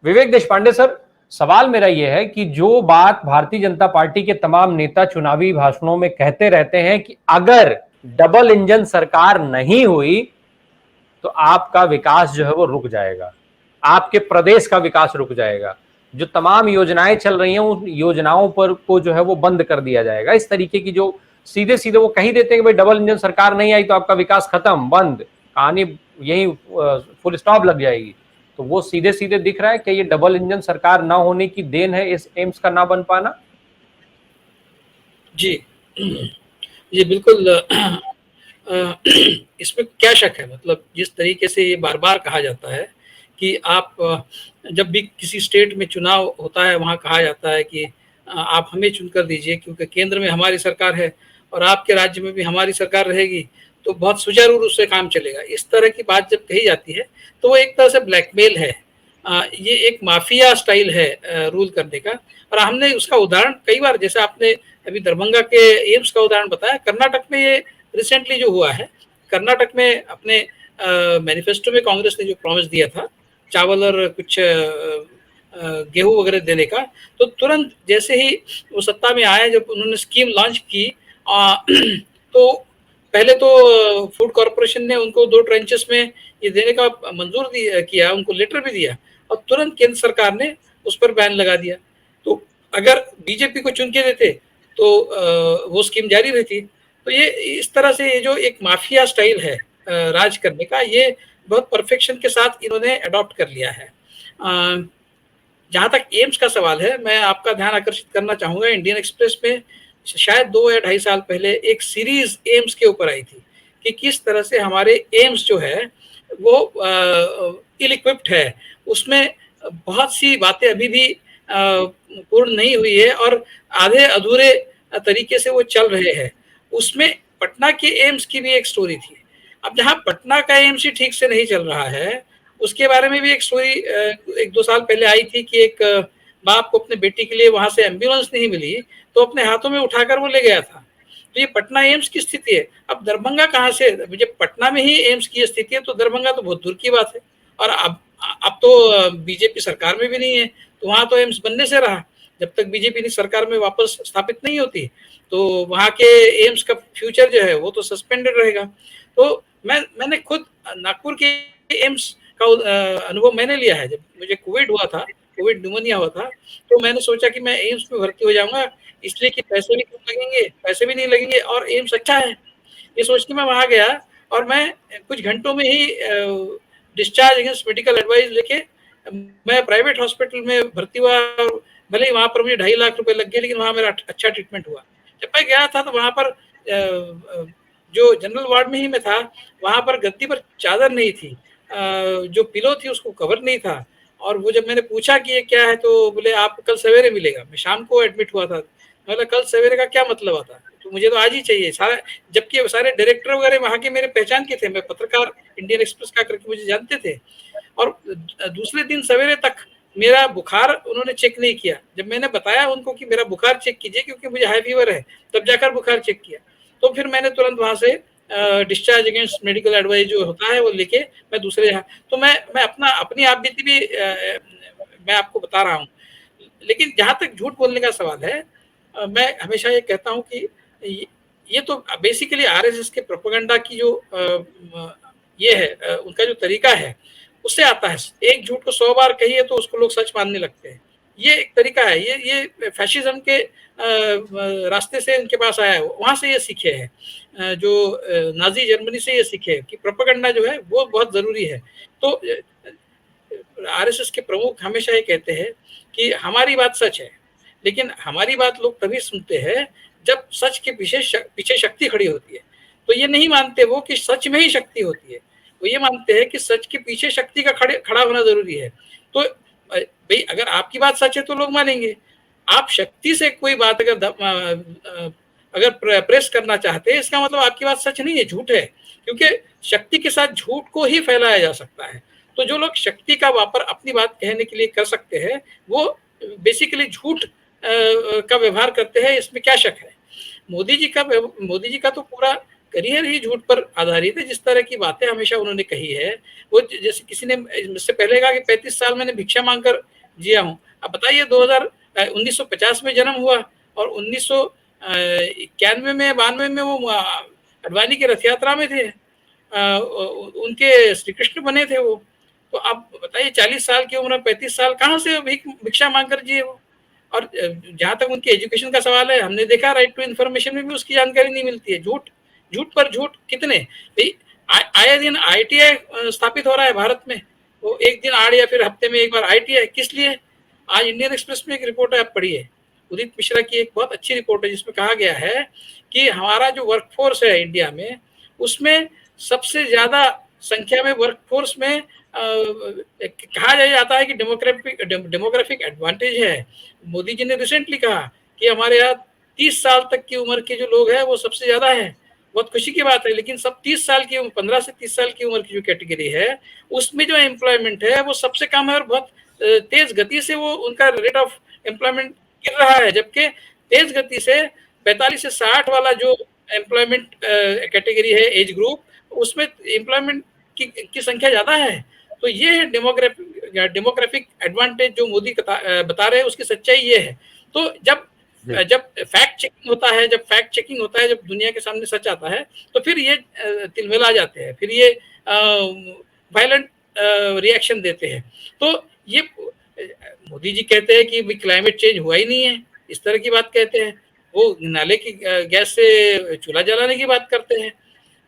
विवेक Deshpande sir, सवाल मेरा यह है कि जो बात भारतीय जनता पार्टी के तमाम नेता चुनावी भाषणों में कहते रहते हैं कि अगर डबल इंजन सरकार नहीं हुई तो आपका विकास जो है वो रुक जाएगा, आपके प्रदेश का विकास रुक जाएगा, जो तमाम योजनाएं चल रही हैं उन योजनाओं पर को जो है वो बंद कर दिया जाएगा। इस तरीके की जो सीधे सीधे वो कही देते हैं कि भाई डबल इंजन सरकार नहीं आई तो आपका विकास खत्म, बंद, कहानी यही फुल स्टॉप लग जाएगी। तो वो सीधे सीधे दिख रहा है कि ये डबल इंजन सरकार ना होने की देन है इस एम्स का ना बन पाना। जी ये बिल्कुल इसमें क्या शक है, मतलब जिस तरीके से ये बार बार कहा जाता है कि आप जब भी किसी स्टेट में चुनाव होता है वहाँ कहा जाता है कि आप हमें चुनकर दीजिए क्योंकि केंद्र में हमारी सरकार है और आपके राज्य में भी हमारी सरकार रहेगी तो बहुत सुचारू रूप से काम चलेगा। इस तरह की बात जब कही जाती है तो वो एक तरह से ब्लैकमेल है, ये एक माफिया स्टाइल है रूल करने का। और हमने उसका उदाहरण कई बार, जैसे आपने अभी दरभंगा के एम्स का उदाहरण बताया, कर्नाटक में ये रिसेंटली जो हुआ है, कर्नाटक में अपने मैनिफेस्टो में कांग्रेस ने जो प्रॉमिस दिया था चावल और कुछ गेहूं वगैरह देने का, तो तुरंत जैसे ही वो सत्ता में आए, जब उन्होंने स्कीम लॉन्च की तो पहले तो फूड कॉर्पोरेशन ने उनको 2 ट्रेंचेस में ये देने का मंजूर किया, उनको लेटर भी दिया और तुरंत केंद्र सरकार ने उस पर बैन लगा दिया। तो अगर बीजेपी को चुन के देते तो वो स्कीम जारी रहती। तो ये इस तरह से ये जो एक माफिया स्टाइल है राज करने का, ये बहुत परफेक्शन के साथ इन्होंने अडॉप्ट कर लिया है। जहाँ तक एम्स का सवाल है, मैं आपका ध्यान आकर्षित करना चाहूँगा, इंडियन एक्सप्रेस में शायद 2 या ढाई साल पहले एक सीरीज एम्स के ऊपर आई थी कि किस तरह से हमारे एम्स जो है वो इल इक्विप्ड है, उसमें बहुत सी बातें अभी भी पूर्ण नहीं हुई है और आधे अधूरे तरीके से वो चल रहे हैं। उसमें पटना के एम्स की भी एक स्टोरी थी। अब जहाँ पटना का एम्स ही ठीक से नहीं चल रहा है, उसके बारे में भी एक स्टोरी 1-2 साल पहले आई थी कि एक बाप को अपने बेटी के लिए वहां से एम्बुलेंस नहीं मिली तो अपने हाथों में उठाकर वो ले गया था। तो ये पटना एम्स की स्थिति है। अब दरभंगा कहाँ से, जब पटना में ही एम्स की स्थिति है तो दरभंगा तो बहुत दूर की बात है। और अब तो बीजेपी सरकार में भी नहीं है तो वहां तो एम्स बनने से रहा, जब तक बीजेपी सरकार में वापस स्थापित नहीं होती तो वहां के एम्स का फ्यूचर जो है वो तो सस्पेंडेड रहेगा। तो मैंने खुद नागपुर के एम्स का अनुभव मैंने लिया है। जब मुझे कोविड हुआ था, कोविड न्यूमोनिया हुआ था, तो मैंने सोचा कि मैं एम्स में भर्ती हो जाऊंगा, इसलिए कि पैसे भी कम लगेंगे, पैसे भी नहीं लगेंगे और एम्स अच्छा है, ये सोच के मैं वहां गया और मैं कुछ घंटों में ही डिस्चार्ज अगेंस्ट मेडिकल एडवाइस लेके मैं प्राइवेट हॉस्पिटल में भर्ती हुआ। भले ही वहां पर मुझे 2.5 लाख रुपए लग गए लेकिन वहां मेरा अच्छा ट्रीटमेंट हुआ। जब मैं गया था तो वहां पर जो जनरल वार्ड में ही मैं था, वहां पर गद्दी पर चादर नहीं थी, जो पिलो थी उसको कवर नहीं था। और वो जब मैंने पूछा कि ये क्या है तो बोले आप कल सवेरे मिलेगा। मैं शाम को एडमिट हुआ था, मतलब कल सवेरे का क्या मतलब आता, तो मुझे तो आज ही चाहिए सारा। जबकि सारे डायरेक्टर वगैरह वहाँ के मेरे पहचान के थे, मैं पत्रकार इंडियन एक्सप्रेस का करके मुझे जानते थे। और दूसरे दिन सवेरे तक मेरा बुखार उन्होंने चेक नहीं किया। जब मैंने बताया उनको कि मेरा बुखार चेक कीजिए क्योंकि मुझे हाई फीवर है, तब जाकर बुखार चेक किया। तो फिर मैंने तुरंत वहां से डिस्चार्ज अगेंस्ट मेडिकल एडवाइस जो होता है वो लेके मैं दूसरे यहाँ, तो मैं अपनी आप बीती भी मैं आपको बता रहा हूँ। लेकिन जहाँ तक झूठ बोलने का सवाल है, मैं हमेशा ये कहता हूँ कि ये तो बेसिकली आरएसएस के प्रोपेगेंडा की जो ये है उनका जो तरीका है उससे आता है। एक झूठ को 100 बार कहिए तो उसको लोग सच मानने लगते हैं। ये एक तरीका है, ये फैशिज्म के रास्ते से उनके पास आया है, वहां से ये सीखे हैं, जो नाजी जर्मनी से ये सीखे कि प्रोपेगेंडा जो है वो बहुत जरूरी है। तो आरएसएस के प्रमुख हमेशा ये कहते हैं कि हमारी बात सच है, लेकिन हमारी बात लोग तभी सुनते हैं जब सच के पीछे शक्ति खड़ी होती है। तो ये नहीं मानते वो कि सच में ही शक्ति होती है, वो ये मानते हैं कि सच के पीछे शक्ति का खड़ा होना जरूरी है। तो भाई अगर आपकी बात सच है तो लोग मानेंगे। आप शक्ति से कोई बात अगर प्रेस करना चाहते हैं, इसका मतलब आपकी बात सच नहीं है, झूठ है, क्योंकि शक्ति के साथ झूठ को ही फैलाया जा सकता है। तो जो लोग शक्ति का वापर अपनी बात कहने के लिए कर सकते हैं वो बेसिकली झूठ का व्यवहार करते हैं, इसमें क्या शक है। मोदी जी का तो पूरा करियर ही झूठ पर आधारित है। जिस तरह की बातें हमेशा उन्होंने कही है, वो जैसे किसी ने इससे पहले कहा कि 35 साल मैंने भिक्षा मांगकर जिया हूँ। अब बताइए 1950 में जन्म हुआ और 1991 में 92 में वो अडवाणी की रथ यात्रा में थे। उनके श्री कृष्ण बने थे वो। तो आप बताइए 40 साल की उम्र, 35 साल, कहाँ से भिक्षा मांग कर जिए वो। और जहाँ तक उनके एजुकेशन का सवाल है, हमने देखा राइट टू इन्फॉर्मेशन में भी उसकी जानकारी नहीं मिलती है। झूठ झूठ पर झूठ कितने भाई। आए दिन IIT स्थापित हो रहा है भारत में। वो एक दिन आड़ या फिर हफ्ते में एक बार IIT किस लिए। आज इंडियन एक्सप्रेस में एक रिपोर्ट है, आप पढ़िए, उदित मिश्रा की एक बहुत अच्छी रिपोर्ट है जिसमें कहा गया है कि हमारा जो वर्कफोर्स है इंडिया में, उसमें सबसे ज्यादा संख्या में वर्कफोर्स में कहा जाता है कि डेमोग्राफिक एडवांटेज है। मोदी जी ने रिसेंटली कहा कि हमारे यहाँ 30 साल तक की उम्र के जो लोग हैं वो सबसे ज्यादा है। बहुत खुशी की बात है, लेकिन सब 30 साल की 15 से 30 साल की उम्र की जो कैटेगरी है उसमें जो एम्प्लॉयमेंट है वो सबसे कम है और बहुत तेज गति से वो उनका रेट ऑफ एम्प्लॉयमेंट गिर रहा है। जबकि तेज गति से 45 से 60 वाला जो एम्प्लॉयमेंट कैटेगरी है, एज ग्रुप, उसमें एम्प्लॉयमेंट की संख्या ज्यादा है। तो ये है डेमोग्राफिक एडवांटेज जो मोदी बता रहे हैं, उसकी सच्चाई ये है। तो जब फैक्ट चेकिंग होता है, जब दुनिया के सामने सच आता है, तो फिर ये तिलमिला जाते हैं, फिर ये वायलेंट रिएक्शन देते हैं। तो ये मोदी जी कहते हैं कि क्लाइमेट चेंज हुआ ही नहीं है, इस तरह की बात कहते हैं। वो नाले की गैस से चूल्हा जलाने की बात करते हैं।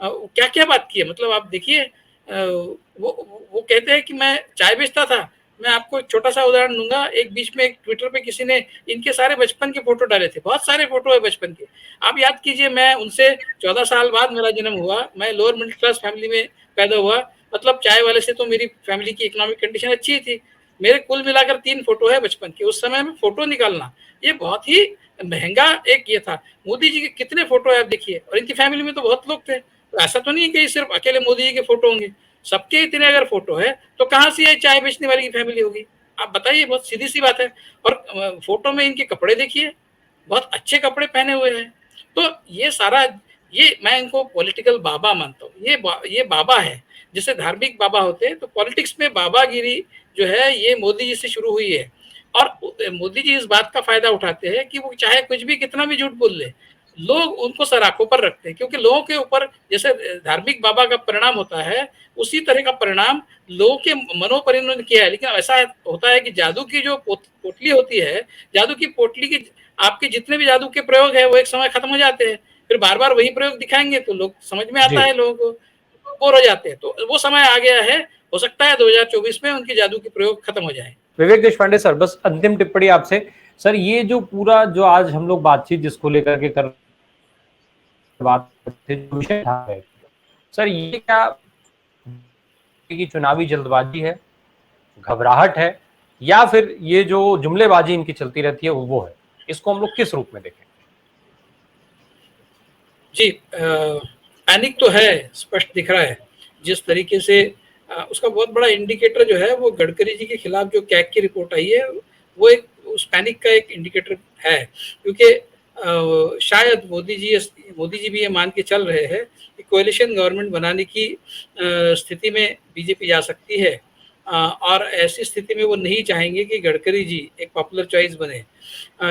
क्या क्या बात की है, मतलब आप देखिए। वो कहते हैं कि मैं चाय बेचता था। मैं आपको एक छोटा सा उदाहरण दूंगा। एक बीच में एक ट्विटर पे किसी ने इनके सारे बचपन के फोटो डाले थे, बहुत सारे फोटो है बचपन के। आप याद कीजिए, मैं उनसे 14 साल बाद मेरा जन्म हुआ, मैं लोअर मिडिल क्लास फैमिली में पैदा हुआ। मतलब चाय वाले से तो मेरी फैमिली की इकोनॉमिक कंडीशन अच्छी थी। मेरे कुल मिलाकर 3 फोटो है बचपन के। उस समय में फोटो निकालना ये बहुत ही महंगा एक ये था। मोदी जी के कितने फोटो है आप देखिए, और इनकी फैमिली में तो बहुत लोग थे। तो ऐसा तो नहीं है कि सिर्फ अकेले मोदी जी के फोटो होंगे, सबके इतने अगर फोटो है तो कहाँ से ये चाय बेचने वाली की फैमिली होगी। आप बताइए, बहुत सीधी सी बात है। और फोटो में इनके कपड़े देखिए, बहुत अच्छे कपड़े पहने हुए हैं। तो ये सारा, ये मैं इनको पॉलिटिकल बाबा मानता हूँ। ये बाबा है। जैसे धार्मिक बाबा होते हैं, तो पॉलिटिक्स में बाबागिरी जो है ये मोदी जी से शुरू हुई है। और मोदी जी इस बात का फायदा उठाते हैं कि वो चाहे कुछ भी कितना भी झूठ बोल ले, लोग उनको सराखों पर रखते हैं। क्योंकि लोगों के ऊपर जैसे धार्मिक बाबा का परिणाम होता है, उसी तरह का परिणाम लोगों के मनोपरिणन ने किया है। लेकिन ऐसा होता है कि जादू की जो पोटली होती है, जादू की पोटली की आपके जितने भी जादू के प्रयोग है वो एक समय खत्म हो जाते हैं। फिर बार बार वही प्रयोग दिखाएंगे तो लोग समझ में आता है, लोगों को बोर हो जाते हैं। तो वो समय आ गया है, हो सकता है 2024 में उनके जादू के प्रयोग खत्म हो जाए। विवेक देशपांडे सर, बस अंतिम टिप्पणी आपसे। सर, ये जो पूरा जो आज हम लोग बातचीत जिसको लेकर के कर बात विषय था, सर ये क्या की चुनावी जल्दबाजी है, घबराहट है, या फिर ये जो जुमलेबाजी इनकी चलती रहती है वो है? इसको हम लोग किस रूप में देखें? जी, पैनिक तो है, स्पष्ट दिख रहा है। जिस तरीके से उसका बहुत बड़ा इंडिकेटर जो है वो गडकरी जी के खिलाफ जो कैग की रिपोर्ट आई है, वो एक उस पैनिक का एक इंडिकेटर है। क्योंकि शायद मोदी जी भी ये मान के चल रहे हैं कि कोएलिशन गवर्नमेंट बनाने की स्थिति में बीजेपी जा सकती है। और ऐसी स्थिति में वो नहीं चाहेंगे कि गडकरी जी एक पॉपुलर चॉइस बने।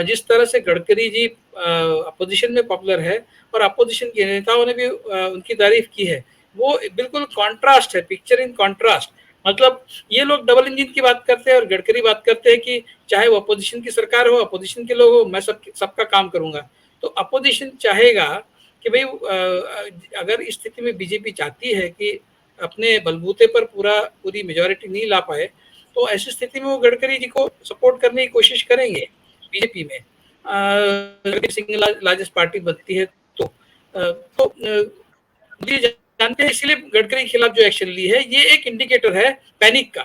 जिस तरह से गडकरी जी अपोजिशन में पॉपुलर है और अपोजिशन के नेताओं ने भी उनकी तारीफ की है, वो बिल्कुल कॉन्ट्रास्ट है, पिक्चर इन कॉन्ट्रास्ट। मतलब ये लोग डबल इंजन की बात करते हैं और गडकरी बात करते हैं कि चाहे वो अपोजिशन की सरकार हो, अपोजिशन के लोग हो, मैं सबका काम करूंगा। तो अपोजिशन चाहेगा कि भाई अगर इस स्थिति में बीजेपी चाहती है कि अपने बलबूते पर पूरी मेजोरिटी नहीं ला पाए, तो ऐसी स्थिति में वो गडकरी जी को सपोर्ट करने की कोशिश करेंगे बीजेपी में। सिंगल लार्जेस्ट पार्टी बनती है तो जानते हैं, इसलिए गडकरी के खिलाफ जो एक्शन ली है ये एक इंडिकेटर है पैनिक का।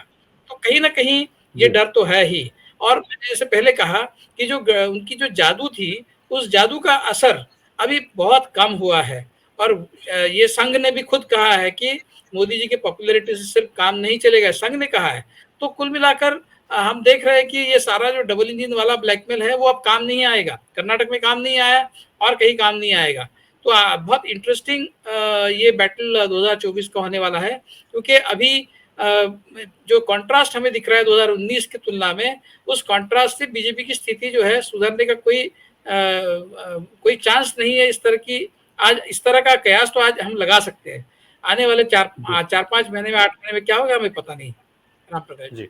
तो कहीं ना कहीं ये डर तो है ही। और मैंने जैसे पहले कहा कि जो उनकी जो जादू थी, उस जादू का असर अभी बहुत कम हुआ है। और ये संघ ने भी खुद कहा है कि मोदी जी के पॉपुलैरिटी से सिर्फ काम नहीं चलेगा, संघ ने कहा है। तो कुल मिलाकर हम देख रहे हैं कि ये सारा जो डबल इंजन वाला ब्लैकमेल है वो अब काम नहीं आएगा। कर्नाटक में काम नहीं आया और कहीं काम नहीं आएगा। तो बहुत इंटरेस्टिंग ये बैटल 2024 का होने वाला है। क्योंकि अभी जो कंट्रास्ट हमें दिख रहा है 2019 की तुलना में, उस कंट्रास्ट से बीजेपी की स्थिति जो है सुधरने का कोई चांस नहीं है। इस तरह की आज इस तरह का कयास तो आज हम लगा सकते हैं। आने वाले 4-5 महीने में, 8 महीने में क्या होगा हमें पता नहीं। राम प्रकाश जी।